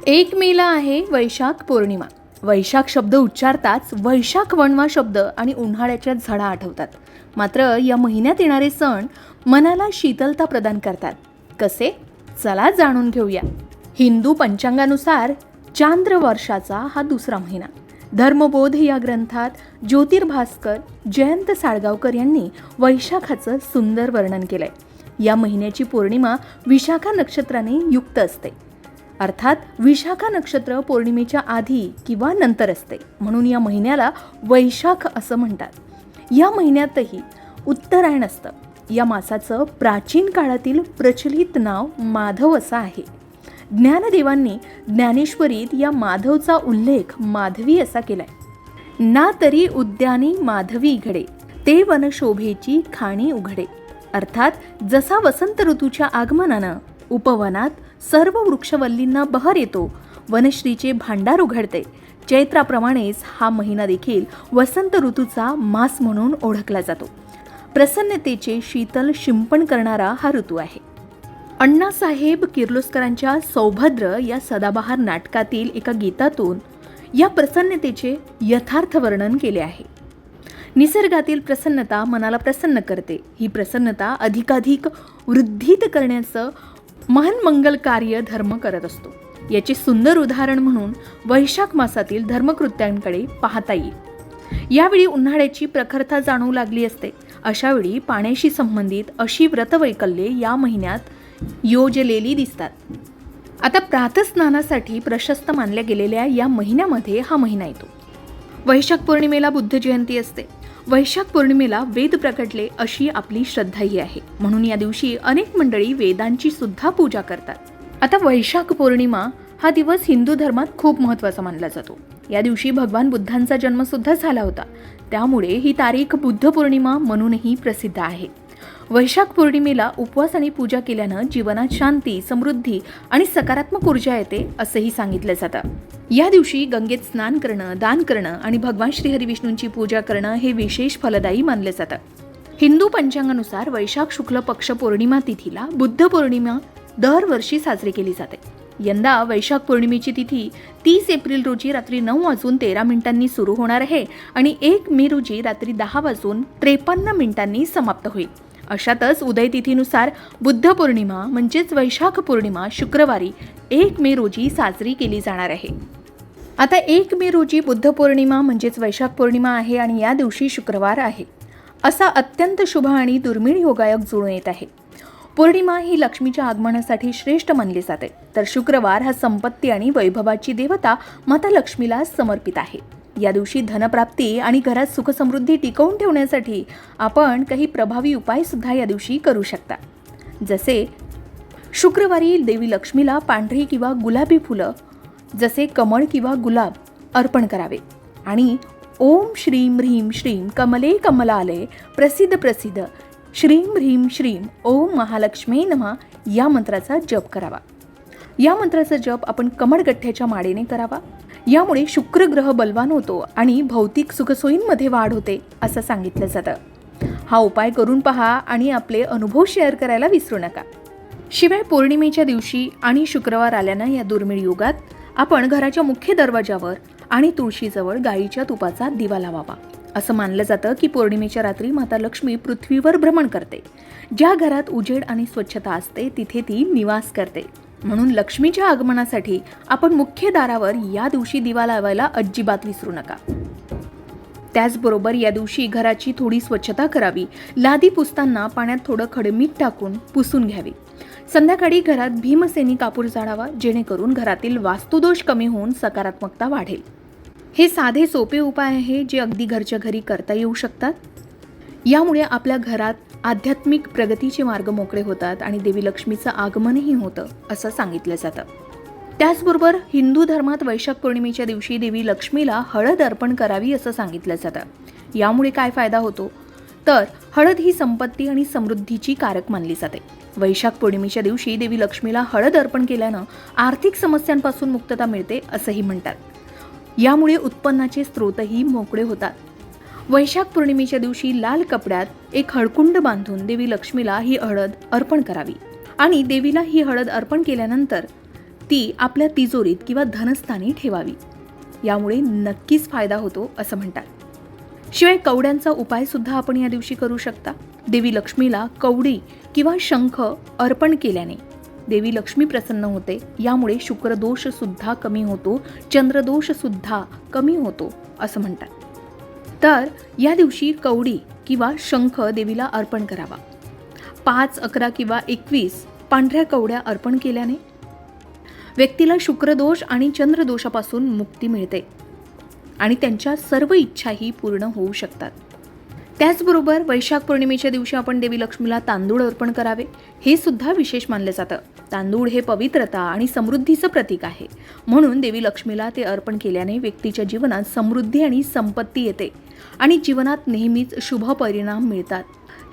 1 मेला आहे वैशाख पौर्णिमा. वैशाख शब्द उच्चारताच वैशाख वणवा शब्द आणि उन्हाळ्याच्या झळा आठवतात. मात्र या महिन्यात येणारे सण मनाला शीतलता प्रदान करतात. कसे? चला जाणून घेऊया. हिंदू पंचांगानुसार चांद्र वर्षाचा हा दुसरा महिना. धर्मबोध या ग्रंथात ज्योतिर्भास्कर जयंत साळगावकर यांनी वैशाखाचं सुंदर वर्णन केलंय. या महिन्याची पौर्णिमा विशाखा नक्षत्राने युक्त असते. अर्थात विशाखा नक्षत्र पौर्णिमेच्या आधी किंवा नंतर असते, म्हणून या महिन्याला वैशाख असं म्हणतात. या महिन्यातही उत्तरायण असतं. या मासाचं प्राचीन काळातील प्रचलित नाव माधव असं आहे. ज्ञानदेवांनी ज्ञानेश्वरीत या माधवचा उल्लेख माधवी असा केलाय. ना तरी उद्यानी माधवी घडे, ते वनशोभेची खाणी उघडे. अर्थात जसा वसंत ऋतूच्या आगमनानं उपवनात सर्व वृक्षवल्लींना बहर येतो, वनश्रीचे भांडार उघडते, चैत्राप्रमाणेच हा महिना देखील वसंत ऋतूचा मास म्हणून ओळखला जातो. प्रसन्नतेचे शीतल शिंपण करणारा हा ऋतू आहे. अण्णासाहेब किर्लोस्करांच्या सौभद्र या सदाबहार नाटकातील एका गीतातून या प्रसन्नतेचे यथार्थ वर्णन केले आहे. निसर्गातील प्रसन्नता मनाला प्रसन्न करते. ही प्रसन्नता अधिकाधिक वृद्धित करण्याचं महान कार्य धर्म करत असतो. याचे सुंदर उदाहरण म्हणून वैशाख मासातील धर्मकृत्यांकडे पाहता येईल. यावेळी उन्हाळ्याची प्रखरता जाणवू लागली असते. अशावेळी पाण्याशी संबंधित अशी व्रतवैकल्ये या महिन्यात योजलेली दिसतात. आता प्रातस्नानासाठी प्रशस्त मानल्या गेलेल्या या महिन्यामध्ये हा महिना येतो. वैशाख पौर्णिमेला बुद्ध जयंती असते. वैशाख पौर्णिमेला वेद प्रकटले अशी आपली श्रद्धाही आहे, म्हणून या दिवशी अनेक मंडळी वेदांची सुद्धा पूजा करतात. आता वैशाख पौर्णिमा हा दिवस हिंदू धर्मात खूप महत्त्वाचा मानला जातो. या दिवशी भगवान बुद्धांचा जन्म सुद्धा झाला होता. त्यामुळे ही तारीख बुद्ध पौर्णिमा म्हणूनही प्रसिद्ध आहे. वैशाख पौर्णिमेला उपवास आणि पूजा केल्यानं जीवनात शांती, समृद्धी आणि सकारात्मक ऊर्जा येते असंही सांगितलं जातं. या दिवशी गंगेत स्नान करणं, दान करणं आणि भगवान श्रीहरी विष्णूंची पूजा करणं हे विशेष फलदायी मानले जातं. हिंदू पंचांगानुसार वैशाख शुक्ल पक्ष पौर्णिमा तिथीला बुद्ध पौर्णिमा दरवर्षी साजरी केली जाते. यंदा वैशाख पौर्णिमेची तिथी 30 एप्रिल रोजी रात्री 9:13 सुरू होणार आहे आणि 1 मे रोजी रात्री 10:53 समाप्त होईल. अशातच उदय तिथीनुसार बुद्ध पौर्णिमा म्हणजेच वैशाख पौर्णिमा शुक्रवारी 1 मे रोजी साजरी केली जाणार आहे. आता 1 मे रोजी बुद्ध पौर्णिमा म्हणजेच वैशाख पौर्णिमा आहे आणि या दिवशी शुक्रवार आहे. असा अत्यंत शुभ आणि दुर्मिळ योगायोग जुळून येत आहे. पौर्णिमा ही लक्ष्मीच्या आगमनासाठी श्रेष्ठ मानली जाते, तर शुक्रवार हा संपत्ती आणि वैभवाची देवता माता लक्ष्मीला समर्पित आहे. या दिवशी धनप्राप्ती आणि घरात सुखसमृद्धी टिकवून ठेवण्यासाठी आपण काही प्रभावी उपाय सुद्धा या दिवशी करू शकता. जसे शुक्रवारी देवी लक्ष्मीला पांढरी किंवा गुलाबी फुलं जसे कमळ किंवा गुलाब अर्पण करावे आणि ओम श्रीम ह्रीम श्रीम कमले कमलालय प्रसिद्ध प्रसिद्ध श्रीम ह्रीम श्रीम ओम महालक्ष्मी नमः या मंत्राचा जप करावा. या मंत्राचा जप आपण कमळगठ्ठ्याच्या माळेने करावा. यामुळे शुक्र ग्रह बलवान होतो आणि भौतिक सुखसोयींमध्ये वाढ होते असं सांगितलं जातं. हा उपाय करून पहा आणि आपले अनुभव शेअर करायला विसरू नका. शिवाय पौर्णिमेच्या दिवशी आणि शुक्रवार आल्यानं या दुर्मिळ युगात आपण घराच्या मुख्य दरवाजावर आणि तुळशीजवळ गाईच्या तुपाचा दिवा लावावा. असं मानलं जातं की पौर्णिमेच्या रात्री माता लक्ष्मी पृथ्वीवर भ्रमण करते. ज्या घरात उजेड आणि स्वच्छता असते तिथे ती निवास करते, म्हणून लक्ष्मीच्या आगमनासाठी आपण मुख्य दारावर या दिवशी दिवा लावायला अजिबात विसरू नका. त्याचबरोबर या दिवशी घराची थोडी स्वच्छता करावी. लादी पुसताना पाण्यात थोडं खडं मीठ टाकून पुसून घ्यावी. संध्याकाळी घरात भीमसेनी कापूर जाळावा, जेणेकरून घरातील वास्तुदोष कमी होऊन सकारात्मकता वाढेल. हे साधे सोपे उपाय आहे जे अगदी घरच्या घरी करता येऊ शकतात. यामुळे आपल्या घरात आध्यात्मिक प्रगतीचे मार्ग मोकळे होतात आणि देवी लक्ष्मीचं आगमनही होतं असं सांगितलं जातं. त्याचबरोबर हिंदू धर्मात वैशाख पौर्णिमेच्या दिवशी देवी लक्ष्मीला हळद अर्पण करावी असं सांगितलं जातं. यामुळे काय फायदा होतो तर हळद ही संपत्ती आणि समृद्धीची कारक मानली जाते. वैशाख पौर्णिमेच्या दिवशी देवी लक्ष्मीला हळद अर्पण केल्यानं आर्थिक समस्यांपासून मुक्तता मिळते असंही म्हणतात. यामुळे उत्पन्नाचे स्रोतही मोकळे होतात. वैशाख पौर्णिमेच्या दिवशी लाल कपड्यात एक हळकुंड बांधून देवी लक्ष्मीला ही हळद अर्पण करावी आणि देवीला ही हळद अर्पण केल्यानंतर ती आपल्या तिजोरीत किंवा धनस्थानी ठेवावी. यामुळे नक्कीच फायदा होतो असं म्हणतात. शिवाय कवड्यांचा उपाय सुद्धा आपण या दिवशी करू शकता. देवी लक्ष्मीला कवडी किंवा शंख अर्पण केल्याने देवी लक्ष्मी प्रसन्न होते. यामुळे शुक्रदोष सुद्धा कमी होतो, चंद्रदोष सुद्धा कमी होतो असं म्हणतात. तर या दिवशी कवडी किंवा शंख देवीला अर्पण करावा. 5, 11 किंवा 21 पांढऱ्या कवड्या अर्पण केल्याने व्यक्तीला शुक्रदोष आणि चंद्रदोषापासून मुक्ती मिळते आणि त्यांच्या सर्व इच्छाही पूर्ण होऊ शकतात. त्याचबरोबर वैशाख पौर्णिमेच्या दिवशी आपण देवी लक्ष्मीला तांदूळ अर्पण करावे, हे सुद्धा विशेष मानले जातं. तांदूळ हे पवित्रता आणि समृद्धीचं प्रतीक आहे, म्हणून देवी लक्ष्मीला ते अर्पण केल्याने व्यक्तीच्या जीवनात समृद्धी आणि संपत्ती येते आणि जीवनात नेहमीच शुभ परिणाम मिळतात.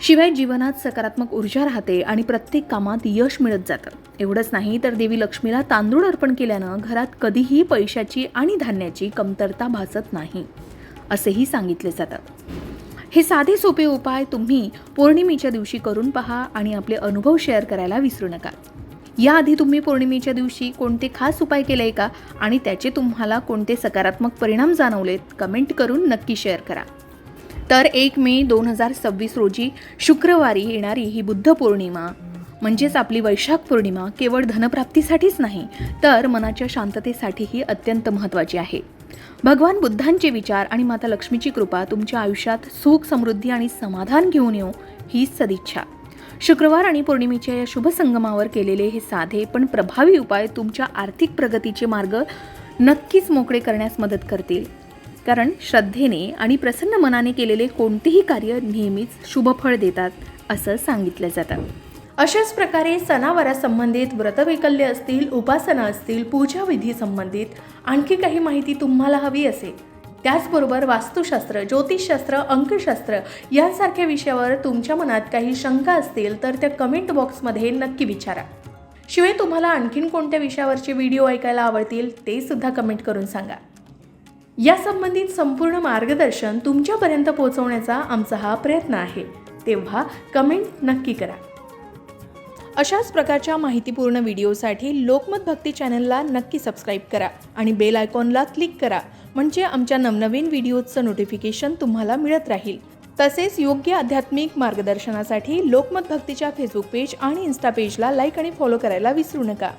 शिवाय जीवनात सकारात्मक ऊर्जा राहते आणि प्रत्येक कामात यश मिळत जातं. एवढंच नाही तर देवी लक्ष्मीला तांदूळ अर्पण केल्यानं घरात कधीही पैशाची आणि धान्याची कमतरता भासत नाही असेही सांगितले जातं. हे साधे सोपे उपाय तुम्ही पौर्णिमेच्या दिवशी करून पहा आणि आपले अनुभव शेअर करायला विसरू नका. याआधी तुम्ही पौर्णिमेच्या दिवशी कोणते खास उपाय केले का आणि त्याचे तुम्हाला कोणते सकारात्मक परिणाम जाणवलेत, कमेंट करून नक्की शेअर करा. तर 1 मे 2026 रोजी शुक्रवारी येणारी ही बुद्ध पौर्णिमा म्हणजेच आपली वैशाख पौर्णिमा केवळ धनप्राप्तीसाठीच नाही तर मनाच्या शांततेसाठीही अत्यंत महत्त्वाची आहे. भगवान बुद्धांचे विचार आणि माता लक्ष्मीची कृपा तुमच्या आयुष्यात सुख, समृद्धी आणि समाधान घेऊन येऊ हीच सदिच्छा. शुक्रवार आणि पौर्णिमेच्या या शुभ संगमावर केलेले हे साधे पण प्रभावी उपाय तुमच्या आर्थिक प्रगतीचे मार्ग नक्कीच मोकळे करण्यास मदत करतील. कारण श्रद्धेने आणि प्रसन्न मनाने केलेले कोणतेही कार्य नेहमीच शुभफळ देतात असं सांगितलं जातं. अशाच प्रकारे सणावारासंबंधित व्रतवैकल्य असतील, उपासना असतील, पूजाविधी संबंधित आणखी काही माहिती तुम्हाला हवी असेल, त्याचबरोबर वास्तुशास्त्र, ज्योतिषशास्त्र, अंकशास्त्र यांसारख्या विषयावर तुमच्या मनात काही शंका असतील तर त्या कमेंट बॉक्समध्ये नक्की विचारा. शिवाय तुम्हाला आणखीन कोणत्या विषयावरचे व्हिडिओ ऐकायला आवडतील ते सुद्धा कमेंट करून सांगा. या संबंधित संपूर्ण मार्गदर्शन तुमच्यापर्यंत पोहोचवण्याचा आमचा हा प्रयत्न आहे, तेव्हा कमेंट नक्की करा. अशाच प्रकारच्या माहितीपूर्ण व्हिडिओसाठी लोकमत भक्ती चॅनलला नक्की सबस्क्राईब करा आणि बेल आयकॉनला क्लिक करा, म्हणजे आमच्या नवनवीन व्हिडिओचं नोटिफिकेशन तुम्हाला मिळत राहील. तसेच योग्य आध्यात्मिक मार्गदर्शनासाठी लोकमत भक्तीच्या फेसबुक पेज आणि इन्स्टा पेजला लाईक आणि फॉलो करायला विसरू नका.